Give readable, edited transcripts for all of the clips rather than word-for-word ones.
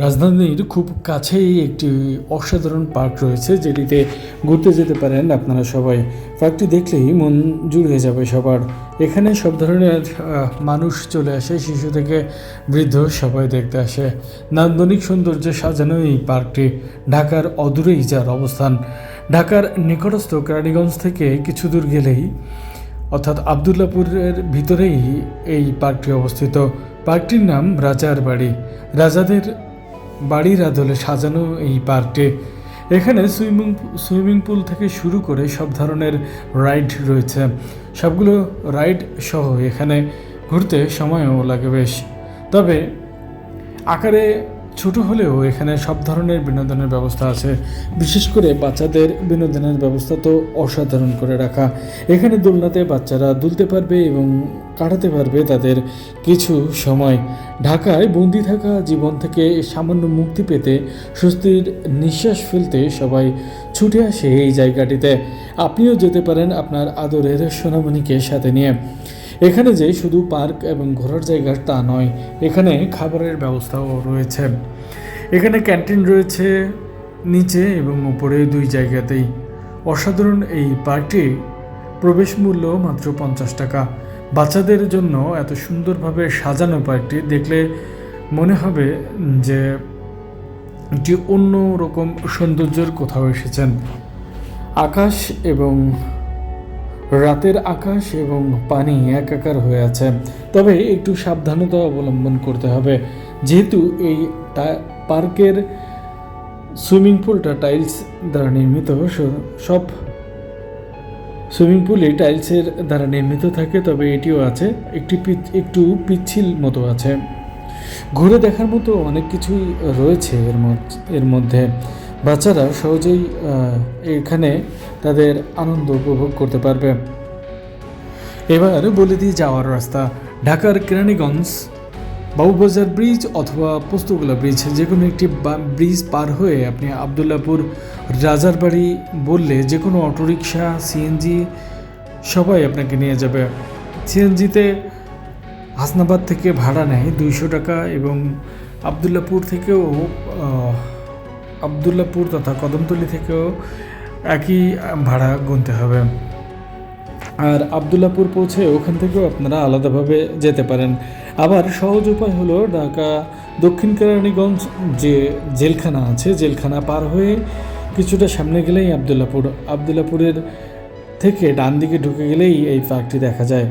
রাজধানীর খুব কাছেই একটি অসাধারণ পার্ক রয়েছে, যেটিতে ঘুরতে যেতে পারেন আপনারা সবাই। পার্কটি দেখলেই মন জুড়ে যাবে সবার। এখানে সব ধরনের মানুষ চলে আসে, শিশু থেকে বৃদ্ধ সবাই দেখতে আসে। নান্দনিক সৌন্দর্যে সাজানো এই পার্কটি ঢাকার অদূরেই যার অবস্থান। ঢাকার নিকটস্থ কেরানীগঞ্জ থেকে কিছু দূর গেলেই অর্থাৎ আবদুল্লাপুরের ভিতরেই এই পার্কটি অবস্থিত। পার্কটির নাম রাজার বাড়ি। রাজাদের বাড়ির আদলে সাজানো এই পার্কটি। এখানে সুইমিং পুল থেকে শুরু করে সব ধরনের রাইড রয়েছে। সবগুলো রাইড সহ এখানে ঘুরতে সময়ও লাগে বেশ। তবে আকারে ছোট হলেও এখানে সব ধরনের বিনোদনের ব্যবস্থা আছে। বিশেষ করে বাচ্চাদের বিনোদনের ব্যবস্থা তো অসাধারণ করে রাখা। এখানে দোলনাতে বাচ্চারা দুলতে পারবে এবং কাটাতে পারবে তাদের কিছু সময়। ঢাকায় বন্দি থাকা জীবন থেকে সামান্য মুক্তি পেতে, স্বস্তির নিঃশ্বাস ফেলতে সবাই ছুটে আসে এই জায়গাটিতে। আপনিও যেতে পারেন আপনার আদরের সোনামণিকে সাথে নিয়ে। এখানে যে শুধু পার্ক এবং ঘোরার জায়গা তা নয়, এখানে খাবারের ব্যবস্থাও রয়েছে। এখানে ক্যান্টিন রয়েছে নিচে এবং উপরে দুই জায়গাতেই। অসাধারণ এই পার্কটি প্রবেশ মূল্য মাত্র 50 টাকা। বাচ্চাদের জন্য এত সুন্দরভাবে সাজানো পার্কটি দেখলে মনে হবে যে একটি অন্য রকম সৌন্দর্যের কোথাও এসেছেন। আকাশ এবং রাতের আকাশ এবং পানি একাকার হয়ে আছে। তবে একটু সাবধানতা অবলম্বন করতে হবে, যেহেতু এই পার্কের সুইমিং পুলটা টাইলস দ্বারা নির্মিত। সব সুইমিং পুলই টাইলসের দ্বারা নির্মিত থাকে, তবে এটিও আছে একটু পিচ্ছিল মতো আছে। ঘুরে দেখার মতো অনেক কিছুই রয়েছে এর মধ্যে। বাচ্চারা সহজেই এখানে তাদের আনন্দ উপভোগ করতে পারবে। এবার বলে দিয়ে যাওয়ার রাস্তা। ঢাকার কেরানীগঞ্জ বাবুবাজার ব্রিজ অথবা পোস্তগোলা ব্রিজ, যে কোনো একটি ব্রিজ পার হয়ে আপনি আবদুল্লাপুর রাজার বাড়ি বললে যে কোনো অটোরিকশা, সিএনজি সবাই আপনাকে নিয়ে যাবে। সিএনজিতে হাসনাবাদ থেকে ভাড়া নেয় 200 টাকা এবং আবদুল্লাপুর তথা কদমতলী থেকেও একই ভাড়া গুনতে হবে। আর আবদুল্লাপুর পৌঁছে ওখান থেকেও আপনারা আলাদাভাবে যেতে পারেন। আবার সহজ উপায় হলো ঢাকা দক্ষিণ কেরানীগঞ্জ যে জেলখানা আছে, জেলখানা পার হয়ে কিছুটা সামনে গেলেই আবদুল্লাপুরের থেকে ডান দিকে ঢুকে গেলেই এই পার্কটি দেখা যায়।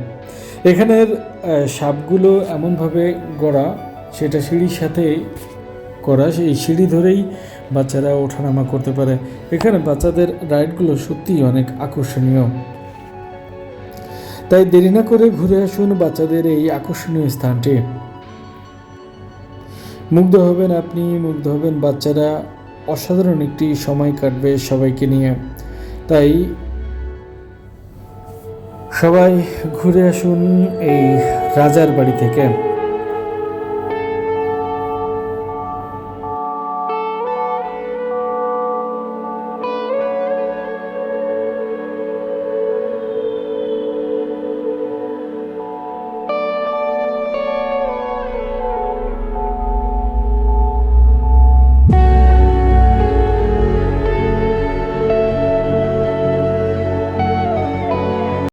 এখানের সাপগুলো এমনভাবে গড়া, সেটা সিঁড়ির সাথে করা, সেই সিঁড়ি ধরেই বাচ্চারা ওঠানামা করতে পারে। এখানে বাচ্চাদের রাইডগুলো সত্যিই অনেক আকর্ষণীয়। তাই দেরি না করে ঘুরে আসুন বাচ্চাদের এই আকর্ষণীয় স্থানটি। মুগ্ধ হবেন আপনি, মুগ্ধ হবেন বাচ্চারা। অসাধারণ একটি সময় কাটবে সবাইকে নিয়ে। তাই সবাই ঘুরে আসুন এই রাজার বাড়ি থেকে।